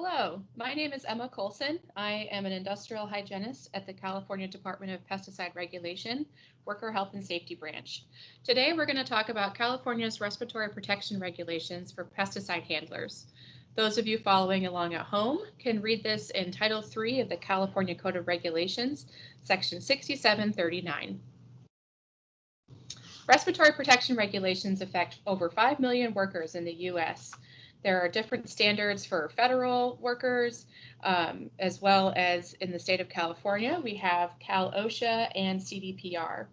Hello, my name is Emma Colson. I am an industrial hygienist at the California Department of Pesticide Regulation, Worker Health and Safety Branch. Today we're going to talk about California's respiratory protection regulations for pesticide handlers. Those of you following along at home can read this in Title III of the California Code of Regulations, Section 6739. Respiratory protection regulations affect over 5 million workers in the U.S. There are different standards for federal workers, as well as in the state of California, we have Cal-OSHA and CDPR.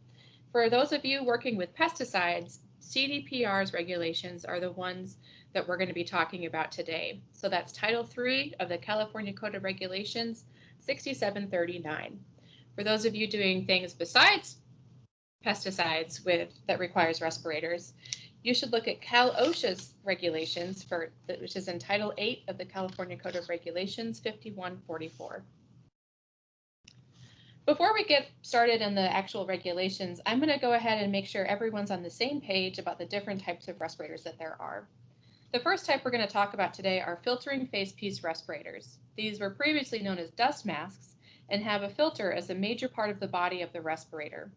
For those of you working with pesticides, CDPR's regulations are the ones that we're going to be talking about today. So that's Title III of the California Code of Regulations, 6739. For those of you doing things besides pesticides that requires respirators, you should look at Cal-OSHA's regulations, which is in Title VIII of the California Code of Regulations, 5144. Before we get started in the actual regulations, I'm going to go ahead and make sure everyone's on the same page about the different types of respirators that there are. The first type we're going to talk about today are filtering face piece respirators. These were previously known as dust masks and have a filter as a major part of the body of the respirator.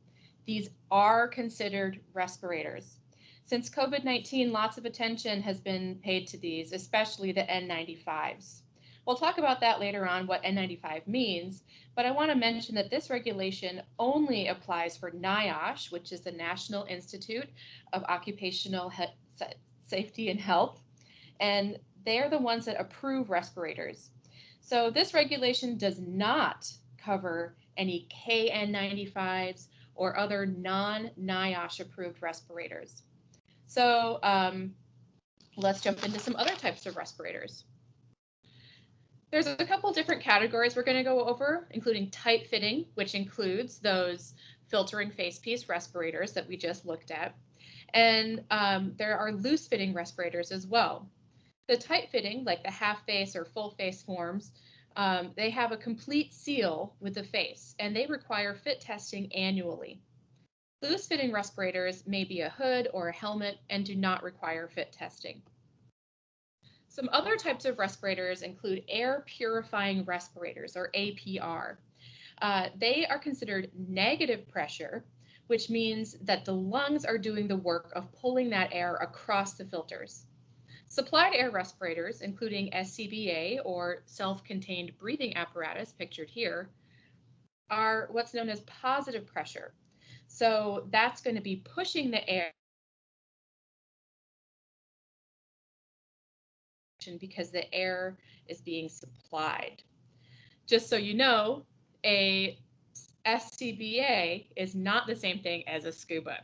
These are considered respirators. Since COVID-19, lots of attention has been paid to these, especially the N95s. We'll talk about that later on, what N95 means, but I want to mention that this regulation only applies for NIOSH, which is the National Institute of Occupational Safety and Health, and they're the ones that approve respirators. So this regulation does not cover any KN95s or other non-NIOSH approved respirators. So let's jump into some other types of respirators. There's a couple different categories we're going to go over, including tight fitting, which includes those filtering face piece respirators that we just looked at. And there are loose fitting respirators as well. The tight fitting, like the half face or full face forms, they have a complete seal with the face, and they require fit testing annually. Loose-fitting respirators may be a hood or a helmet and do not require fit testing. Some other types of respirators include air purifying respirators, or APR. They are considered negative pressure, which means that the lungs are doing the work of pulling that air across the filters. Supplied air respirators, including SCBA, or self-contained breathing apparatus, pictured here, are what's known as positive pressure. So that's going to be pushing the air because the air is being supplied. Just so you know, a SCBA is not the same thing as a scuba.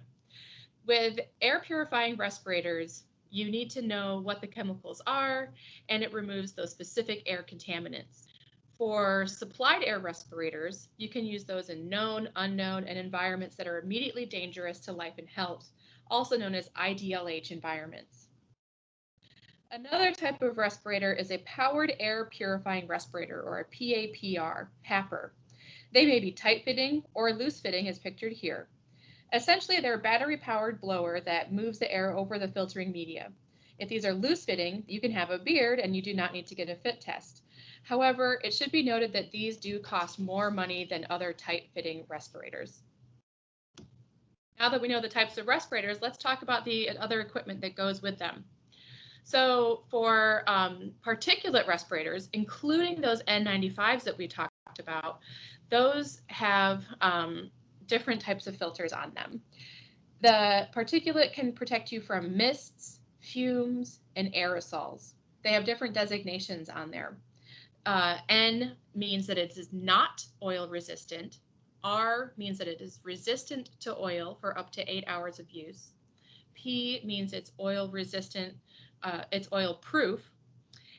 With air purifying respirators, you need to know what the chemicals are, and it removes those specific air contaminants. For supplied air respirators, you can use those in known, unknown, and environments that are immediately dangerous to life and health, also known as IDLH environments. Another type of respirator is a powered air purifying respirator, or a PAPR, PAPR. They may be tight-fitting or loose-fitting, as pictured here. Essentially, they're a battery-powered blower that moves the air over the filtering media. If these are loose-fitting, you can have a beard and you do not need to get a fit test. However, it should be noted that these do cost more money than other tight-fitting respirators. Now that we know the types of respirators, let's talk about the other equipment that goes with them. So for particulate respirators, including those N95s that we talked about, those have different types of filters on them. The particulate can protect you from mists, fumes, and aerosols. They have different designations on there. N means that it is not oil resistant. R means that it is resistant to oil for up to 8 hours of use. P means it's oil resistant, it's oil proof.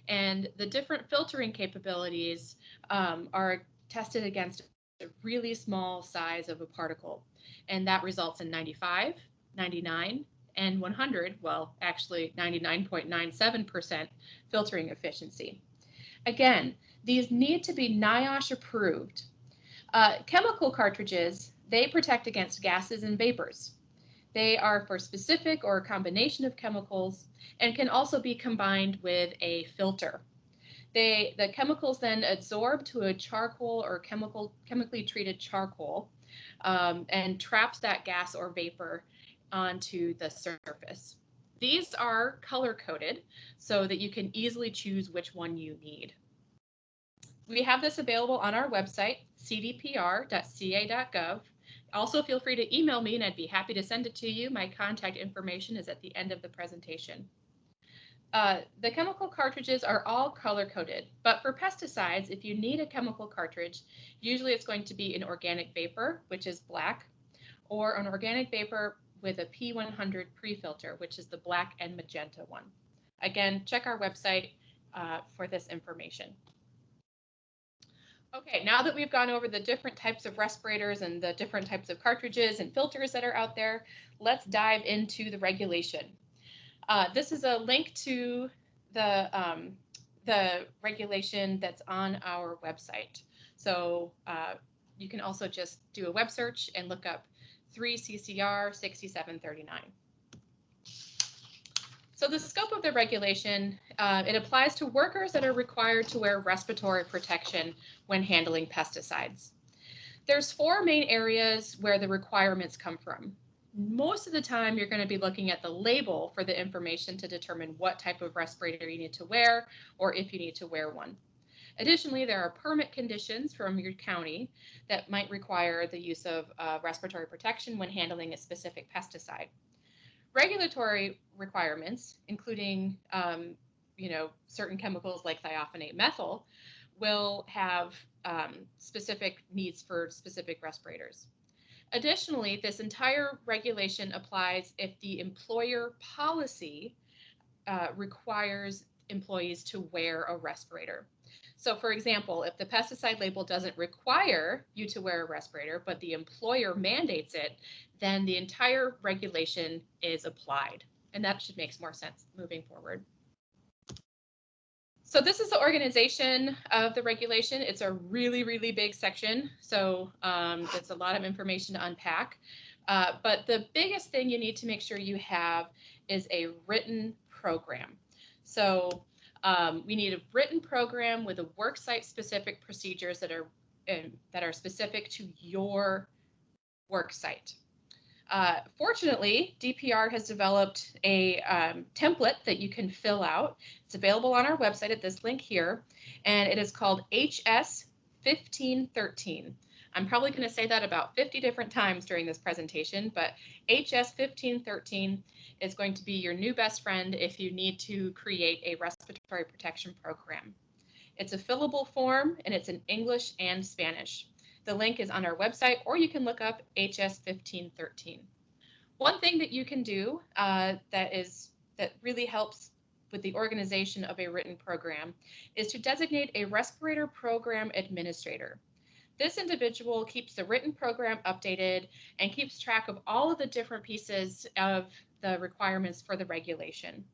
And the different filtering capabilities are tested against a really small size of a particle. And that results in 95, 99, and 100, well, actually 99.97% filtering efficiency. Again, these need to be NIOSH approved. Chemical cartridges, they protect against gases and vapors. They are for specific or a combination of chemicals and can also be combined with a filter. The chemicals then adsorb to a charcoal or chemically treated charcoal and traps that gas or vapor onto the surface. These are color-coded so that you can easily choose which one you need. We have this available on our website, cdpr.ca.gov. Also, feel free to email me and I'd be happy to send it to you. My contact information is at the end of the presentation. The chemical cartridges are all color-coded, but for pesticides, if you need a chemical cartridge, usually it's going to be an organic vapor, which is black, or an organic vapor with a P100 pre-filter, which is the black and magenta one. Again, check our website for this information. Okay, now that we've gone over the different types of respirators and the different types of cartridges and filters that are out there, let's dive into the regulation. This is a link to the regulation that's on our website. So you can also just do a web search and look up 3 CCR 6739. So the scope of the regulation, it applies to workers that are required to wear respiratory protection when handling pesticides. There's 4 main areas where the requirements come from. Most of the time, you're going to be looking at the label for the information to determine what type of respirator you need to wear or if you need to wear one. Additionally, there are permit conditions from your county that might require the use of respiratory protection when handling a specific pesticide. Regulatory requirements, including certain chemicals like thiophanate methyl, will have specific needs for specific respirators. Additionally, this entire regulation applies if the employer policy requires employees to wear a respirator. So for example, if the pesticide label doesn't require you to wear a respirator, but the employer mandates it, then the entire regulation is applied. And that should make more sense moving forward. So this is the organization of the regulation. It's a really, really big section. So it's a lot of information to unpack. But the biggest thing you need to make sure you have is a written program. So we need a written program with a worksite specific procedures that are specific to your worksite. Fortunately, DPR has developed a template that you can fill out. It's available on our website at this link here, and it is called HS 1513. I'm probably going to say that about 50 different times during this presentation, but HS 1513 is going to be your new best friend if you need to create a respiratory protection program. It's a fillable form, and it's in English and Spanish. The link is on our website, or you can look up HS 1513. One thing that you can do that really helps with the organization of a written program is to designate a respirator program administrator. This individual keeps the written program updated and keeps track of all of the different pieces of the requirements for the regulation.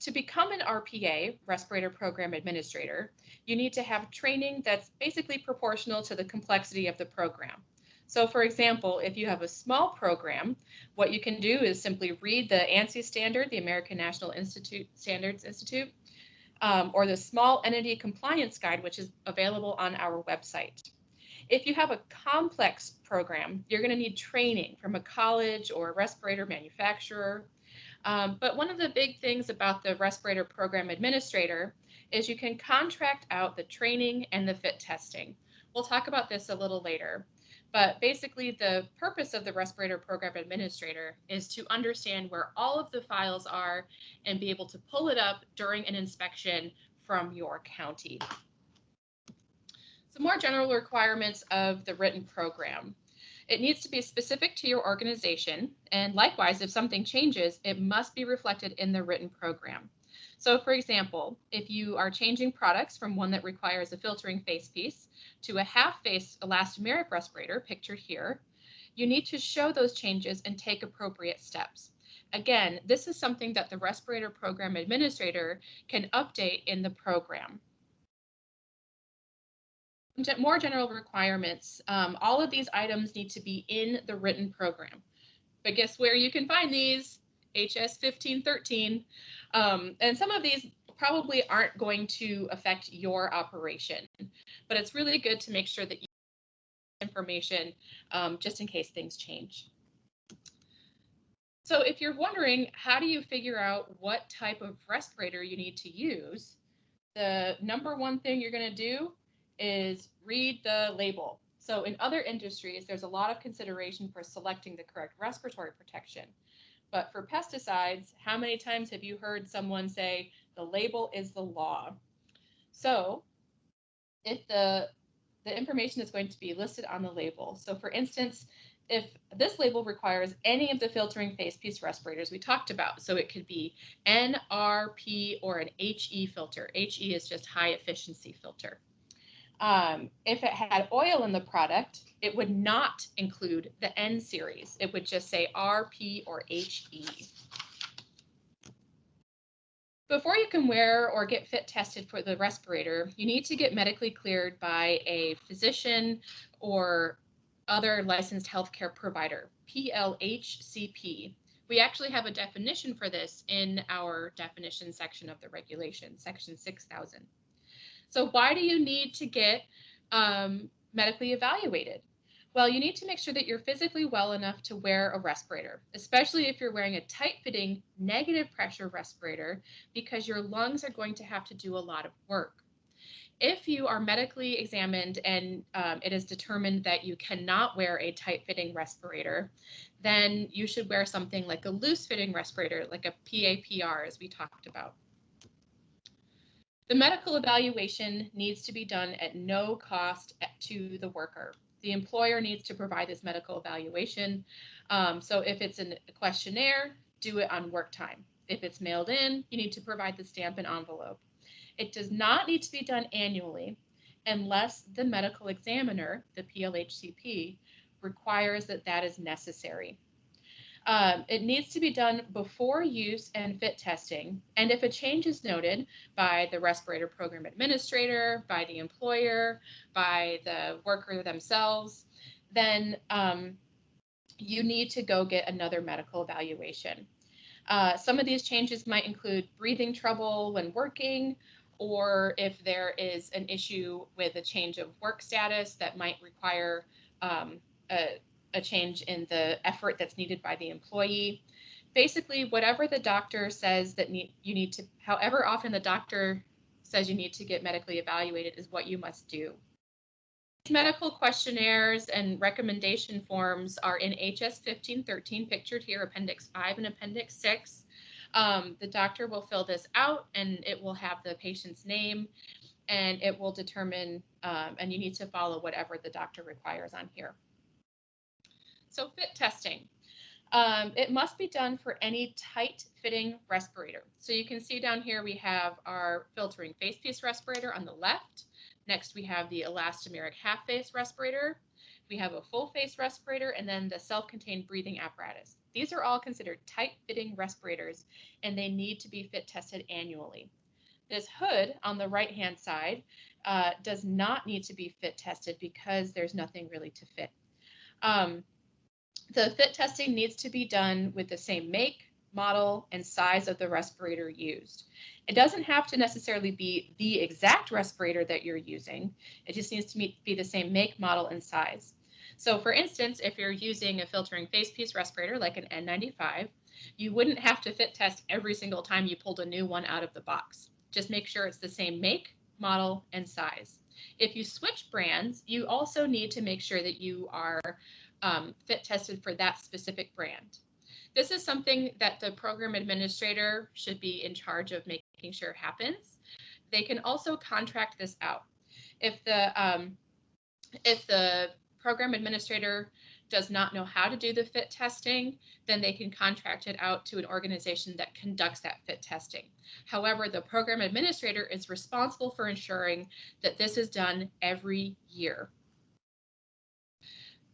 To become an RPA, Respirator Program Administrator, you need to have training that's basically proportional to the complexity of the program. So for example, if you have a small program, what you can do is simply read the ANSI standard, the American National Standards Institute, or the Small Entity Compliance Guide, which is available on our website. If you have a complex program, you're going to need training from a college or a respirator manufacturer. But one of the big things about the Respirator Program Administrator is you can contract out the training and the fit testing. We'll talk about this a little later. But basically, the purpose of the Respirator Program Administrator is to understand where all of the files are and be able to pull it up during an inspection from your county. Some more general requirements of the written program. It needs to be specific to your organization, and likewise, if something changes, it must be reflected in the written program. So for example, if you are changing products from one that requires a filtering face piece to a half-face elastomeric respirator, pictured here, you need to show those changes and take appropriate steps. Again, this is something that the Respirator Program Administrator can update in the program. More general requirements. All of these items need to be in the written program. But guess where you can find these? HS 1513. And some of these probably aren't going to affect your operation, but it's really good to make sure that you have information just in case things change. So if you're wondering, how do you figure out what type of respirator you need to use? The number one thing you're going to do is read the label. So in other industries, there's a lot of consideration for selecting the correct respiratory protection. But for pesticides, how many times have you heard someone say, the label is the law? So if the information is going to be listed on the label. So for instance, if this label requires any of the filtering facepiece respirators we talked about, so it could be N, R, P, or an HE filter. HE is just high efficiency filter. If it had oil in the product, it would not include the N series. It would just say R, P, or HE. Before you can wear or get fit tested for the respirator, you need to get medically cleared by a physician or other licensed healthcare provider, PLHCP. We actually have a definition for this in our definition section of the regulation, section 6000. So why do you need to get medically evaluated? Well, you need to make sure that you're physically well enough to wear a respirator, especially if you're wearing a tight-fitting negative pressure respirator, because your lungs are going to have to do a lot of work. If you are medically examined and it is determined that you cannot wear a tight-fitting respirator, then you should wear something like a loose-fitting respirator, like a PAPR, as we talked about. The medical evaluation needs to be done at no cost to the worker. The employer needs to provide this medical evaluation. So if it's a questionnaire, do it on work time. If it's mailed in, you need to provide the stamp and envelope. It does not need to be done annually unless the medical examiner, the PLHCP, requires that that is necessary. It needs to be done before use and fit testing. And if a change is noted by the respirator program administrator, by the employer, by the worker themselves, then you need to go get another medical evaluation. Some of these changes might include breathing trouble when working, or if there is an issue with a change of work status that might require a change in the effort that's needed by the employee. Basically, whatever the doctor says that you need to, however often the doctor says you need to get medically evaluated is what you must do. Medical questionnaires and recommendation forms are in HS 1513, pictured here, Appendix 5 and Appendix 6. The doctor will fill this out and it will have the patient's name and it will determine, and you need to follow whatever the doctor requires on here. So fit testing. It must be done for any tight-fitting respirator. So you can see down here we have our filtering facepiece respirator on the left. Next we have the elastomeric half-face respirator. We have a full-face respirator and then the self-contained breathing apparatus. These are all considered tight-fitting respirators and they need to be fit tested annually. This hood on the right-hand side does not need to be fit tested because there's nothing really to fit. The fit testing needs to be done with the same make, model, and size of the respirator used. It doesn't have to necessarily be the exact respirator that you're using. It just needs to be the same make, model, and size. So for instance, if you're using a filtering facepiece respirator like an N95, you wouldn't have to fit test every single time you pulled a new one out of the box. Just make sure it's the same make, model, and size. If you switch brands, you also need to make sure that you are fit tested for that specific brand. This is something that the program administrator should be in charge of making sure happens. They can also contract this out. If the program administrator does not know how to do the fit testing, then they can contract it out to an organization that conducts that fit testing. However, the program administrator is responsible for ensuring that this is done every year.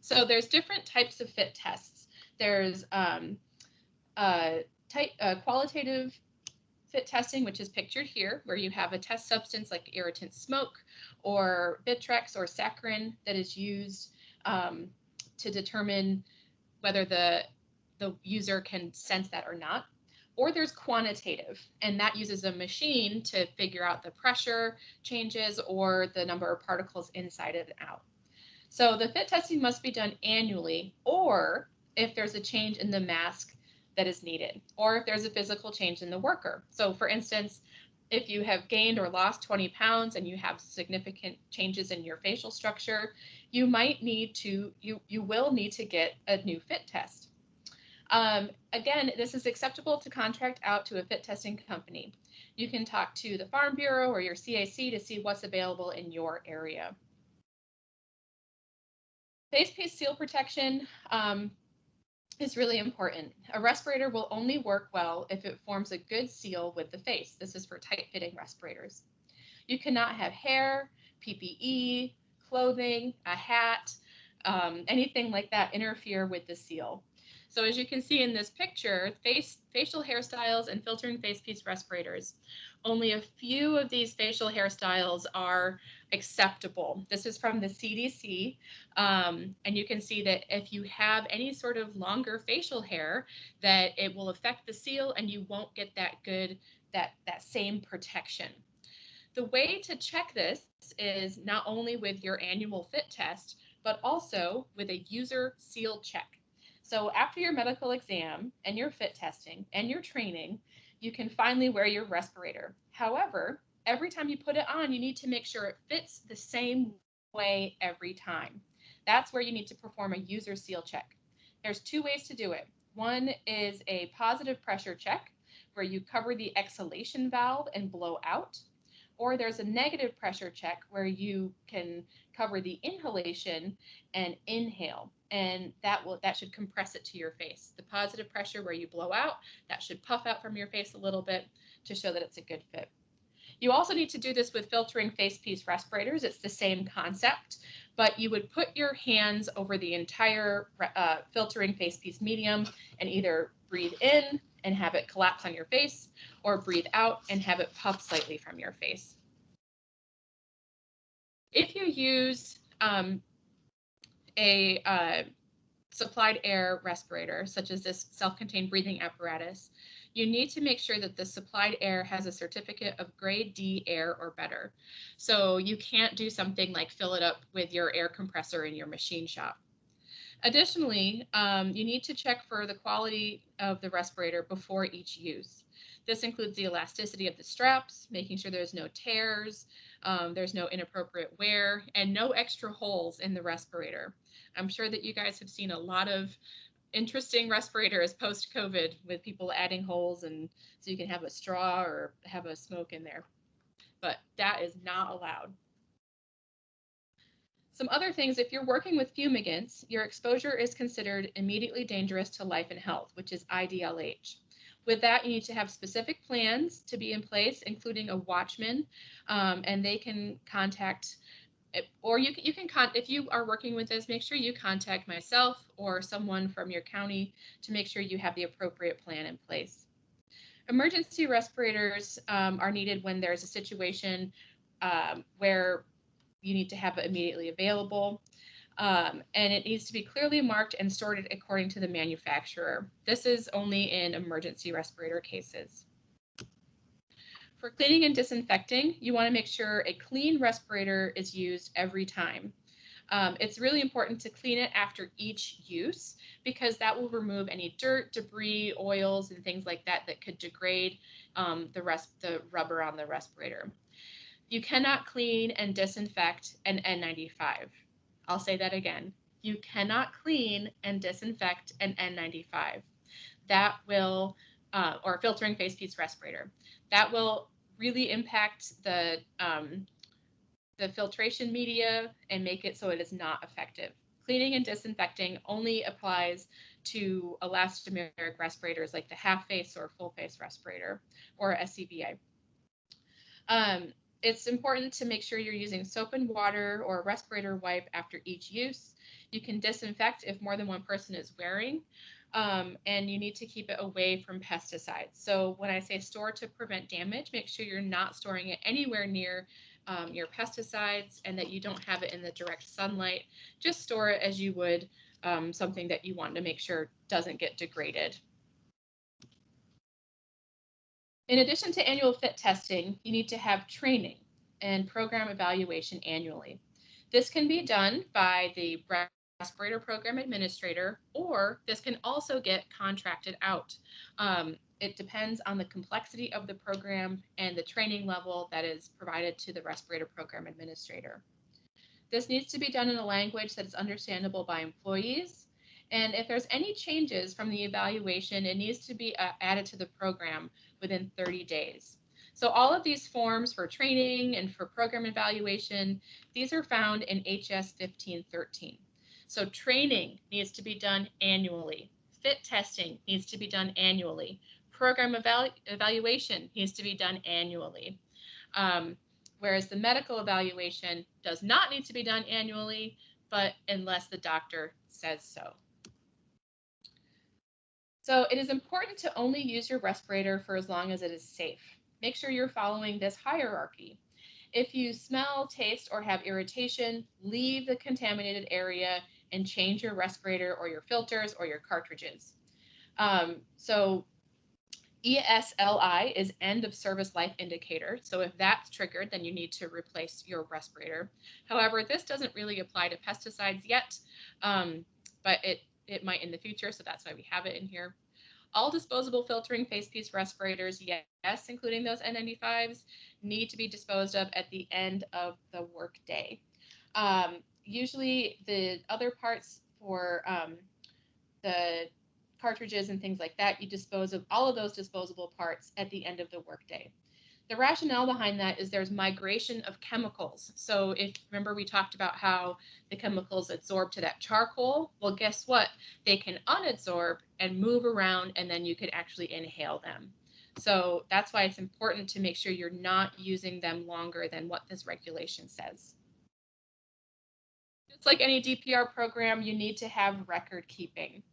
So there's different types of fit tests. There's qualitative fit testing, which is pictured here, where you have a test substance like irritant smoke or Vitrex or saccharin that is used to determine whether the user can sense that or not. or there's quantitative, and that uses a machine to figure out the pressure changes or the number of particles inside and out. So the fit testing must be done annually, or if there's a change in the mask that is needed, or if there's a physical change in the worker. So for instance, if you have gained or lost 20 pounds and you have significant changes in your facial structure, you might need to, you will need to get a new fit test. Again, this is acceptable to contract out to a fit testing company. You can talk to the Farm Bureau or your CAC to see what's available in your area. Face piece seal protection is really important. A respirator will only work well if it forms a good seal with the face. This is for tight-fitting respirators. You cannot have hair, PPE, clothing, a hat, anything like that interfere with the seal. So as you can see in this picture, facial hairstyles and filtering face piece respirators. Only a few of these facial hairstyles are acceptable. This is from the CDC, and you can see that if you have any sort of longer facial hair, that it will affect the seal and you won't get that good, that same protection. The way to check this is not only with your annual fit test, but also with a user seal check. So after your medical exam and your fit testing and your training, you can finally wear your respirator. However, every time you put it on, you need to make sure it fits the same way every time. That's where you need to perform a user seal check. There's two ways to do it. One is a positive pressure check, where you cover the exhalation valve and blow out. Or there's a negative pressure check where you can cover the inhalation and inhale, and that should compress it to your face. The positive pressure where you blow out, that should puff out from your face a little bit to show that it's a good fit. You also need to do this with filtering face piece respirators. It's the same concept, but you would put your hands over the entire filtering face piece medium and either breathe in and have it collapse on your face, or breathe out and have it puff slightly from your face. If you use a supplied air respirator, such as this self-contained breathing apparatus, you need to make sure that the supplied air has a certificate of grade D air or better. So you can't do something like fill it up with your air compressor in your machine shop. Additionally, you need to check for the quality of the respirator before each use. This includes the elasticity of the straps, making sure there's no tears, there's no inappropriate wear, and no extra holes in the respirator. I'm sure that you guys have seen a lot of interesting respirators post-COVID with people adding holes, and so you can have a straw or have a smoke in there. But that is not allowed. Some other things, if you're working with fumigants, your exposure is considered immediately dangerous to life and health, which is IDLH. With that, you need to have specific plans to be in place, including a watchman, and they can contact, or you can if you are working with this, make sure you contact myself or someone from your county to make sure you have the appropriate plan in place. Emergency respirators are needed when there's a situation where you need to have it immediately available. And it needs to be clearly marked and sorted according to the manufacturer. This is only in emergency respirator cases. For cleaning and disinfecting, you want to make sure a clean respirator is used every time. It's really important to clean it after each use because that will remove any dirt, debris, oils, and things like that that could degrade the rubber on the respirator. You cannot clean and disinfect an N95. I'll say that again. You cannot clean and disinfect an N95. That will, or filtering face piece respirator. That will really impact the filtration media and make it so it is not effective. Cleaning and disinfecting only applies to elastomeric respirators like the half face or full face respirator or SCBA. It's important to make sure you're using soap and water or a respirator wipe after each use. You can disinfect if more than one person is wearing, and you need to keep it away from pesticides. So when I say store to prevent damage, make sure you're not storing it anywhere near your pesticides and that you don't have it in the direct sunlight. Just store it as you would something that you want to make sure doesn't get degraded. In addition to annual fit testing, you need to have training and program evaluation annually. This can be done by the respirator program administrator, or this can also get contracted out. It depends on the complexity of the program and the training level that is provided to the respirator program administrator. This needs to be done in a language that is understandable by employees. And if there's any changes from the evaluation, it needs to be added to the program within 30 days. So all of these forms for training and for program evaluation, these are found in HS 1513. So training needs to be done annually. Fit testing needs to be done annually. Program evaluation needs to be done annually. Whereas the medical evaluation does not need to be done annually, but unless the doctor says so. So it is important to only use your respirator for as long as it is safe. Make sure you're following this hierarchy. If you smell, taste, or have irritation, leave the contaminated area and change your respirator or your filters or your cartridges. So ESLI is end of service life indicator. So if that's triggered, then you need to replace your respirator. However, this doesn't really apply to pesticides yet, but it might in the future. So that's why we have it in here. All disposable filtering facepiece respirators, yes, including those N95s, need to be disposed of at the end of the workday. Usually the other parts for the cartridges and things like that, you dispose of all of those disposable parts at the end of the workday. The rationale behind that is there's migration of chemicals. So if remember we talked about how the chemicals adsorb to that charcoal, well, guess what? They can unadsorb and move around, and then you could actually inhale them. So that's why it's important to make sure you're not using them longer than what this regulation says. Just like any DPR program, you need to have record keeping.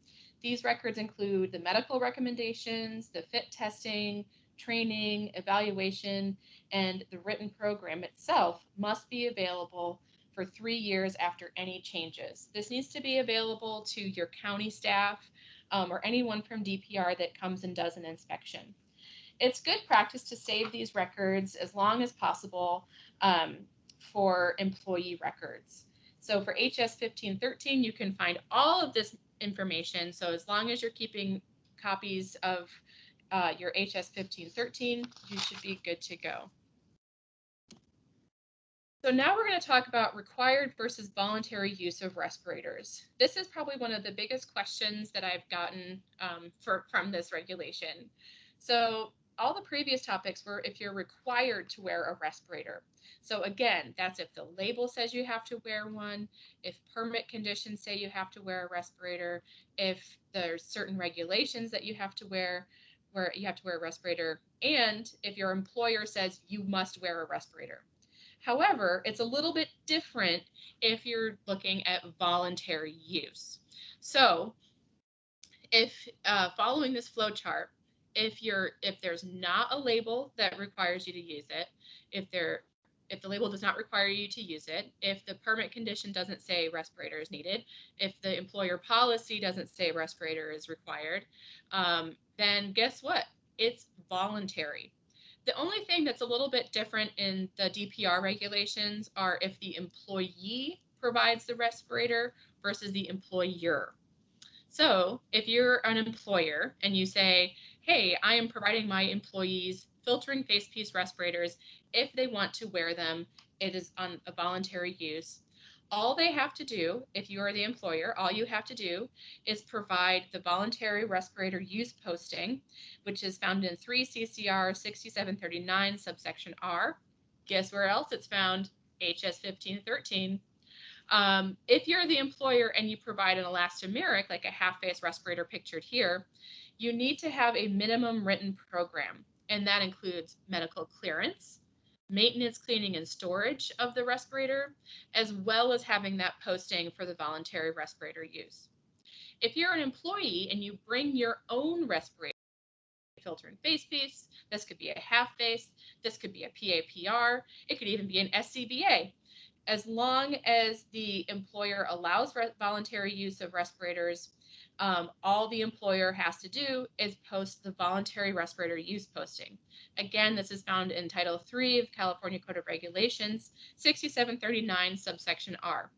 These records include the medical recommendations, the fit testing, training, evaluation, and the written program itself must be available for 3 years after any changes. This needs to be available to your county staff or anyone from DPR that comes and does an inspection. It's good practice to save these records as long as possible for employee records. So for HS 1513, you can find all of this information. So as long as you're keeping copies of your HS 1513, you should be good to go. So now we're going to talk about required versus voluntary use of respirators. This is probably one of the biggest questions that I've gotten from this regulation. So all the previous topics were if you're required to wear a respirator. So again, that's if the label says you have to wear one, if permit conditions say you have to wear a respirator, if there's certain regulations that you have to wear, where you have to wear a respirator, and if your employer says you must wear a respirator. However, it's a little bit different if you're looking at voluntary use. So if following this flow chart, if there's not a label that requires you to use it, if the label does not require you to use it, if the permit condition doesn't say respirator is needed, if the employer policy doesn't say respirator is required, then guess what? It's voluntary. The only thing that's a little bit different in the DPR regulations are if the employee provides the respirator versus the employer. So if you're an employer and you say, hey, I am providing my employees filtering facepiece respirators if they want to wear them, it is on a voluntary use. All they have to do, if you are the employer, all you have to do is provide the voluntary respirator use posting, which is found in 3 CCR 6739 subsection R. Guess where else it's found? HS 1513. If you're the employer and you provide an elastomeric, like a half-face respirator pictured here, you need to have a minimum written program, and that includes medical clearance, maintenance, cleaning, and storage of the respirator, as well as having that posting for the voluntary respirator use. If you're an employee and you bring your own respirator, filter and face piece, this could be a half face, this could be a PAPR, it could even be an SCBA. As long as the employer allows voluntary use of respirators, All the employer has to do is post the voluntary respirator use posting. Again, this is found in Title III of California Code of Regulations, 6739, subsection R.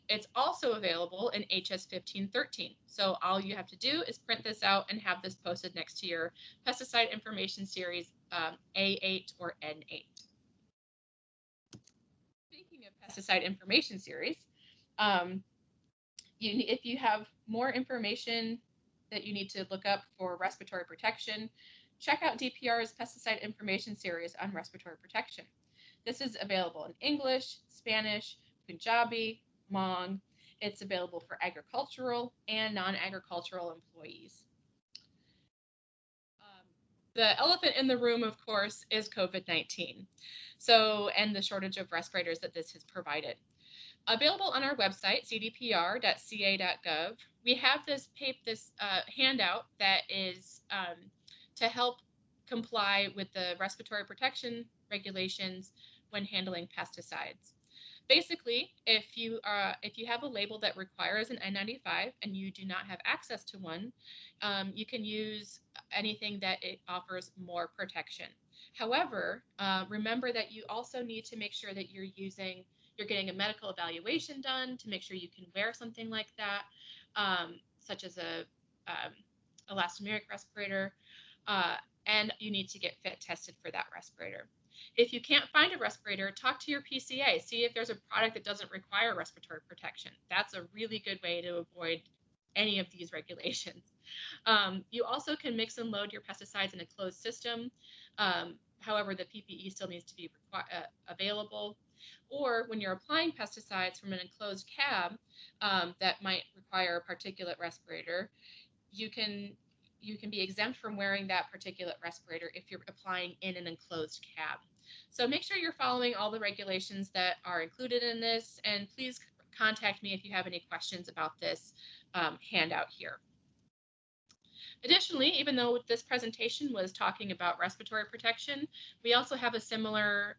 It's also available in HS 1513. So all you have to do is print this out and have this posted next to your pesticide information series A8 or N8. Speaking of pesticide information series, if you have more information that you need to look up for respiratory protection, check out DPR's pesticide information series on respiratory protection. This is available in English, Spanish, Punjabi, Hmong. It's available for agricultural and non-agricultural employees. The elephant in the room, of course, is COVID-19. And the shortage of respirators that this has provided. Available on our website, cdpr.ca.gov, we have this handout that is to help comply with the respiratory protection regulations when handling pesticides. Basically, if you have a label that requires an N95 and you do not have access to one, you can use anything that it offers more protection. However, remember that you also need to make sure that you're getting a medical evaluation done to make sure you can wear something like that, such as a elastomeric respirator, and you need to get fit tested for that respirator. If you can't find a respirator, talk to your PCA. See if there's a product that doesn't require respiratory protection. That's a really good way to avoid any of these regulations. You also can mix and load your pesticides in a closed system. However, the PPE still needs to be available. Or when you're applying pesticides from an enclosed cab that might require a particulate respirator, you can be exempt from wearing that particulate respirator if you're applying in an enclosed cab. So make sure you're following all the regulations that are included in this, and please contact me if you have any questions about this handout here. Additionally, even though this presentation was talking about respiratory protection, we also have a similar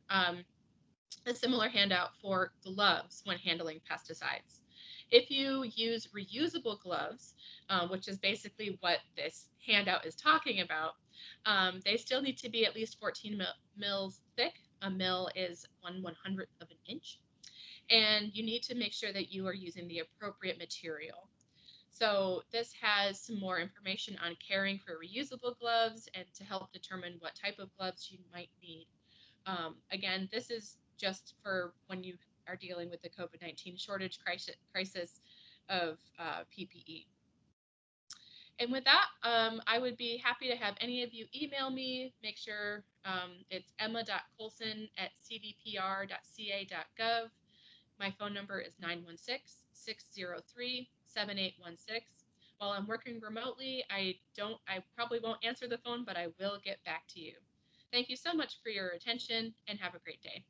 handout for gloves when handling pesticides. If you use reusable gloves, which is basically what this handout is talking about, they still need to be at least 14 mils thick. A mil is 1/100th of an inch. And you need to make sure that you are using the appropriate material. So this has some more information on caring for reusable gloves and to help determine what type of gloves you might need. Again, this is just for when you are dealing with the COVID-19 shortage crisis of PPE. And with that, I would be happy to have any of you email me. Make sure it's emma.colson@cdpr.ca.gov. My phone number is 916-603-7816. While I'm working remotely, I probably won't answer the phone, but I will get back to you. Thank you so much for your attention and have a great day.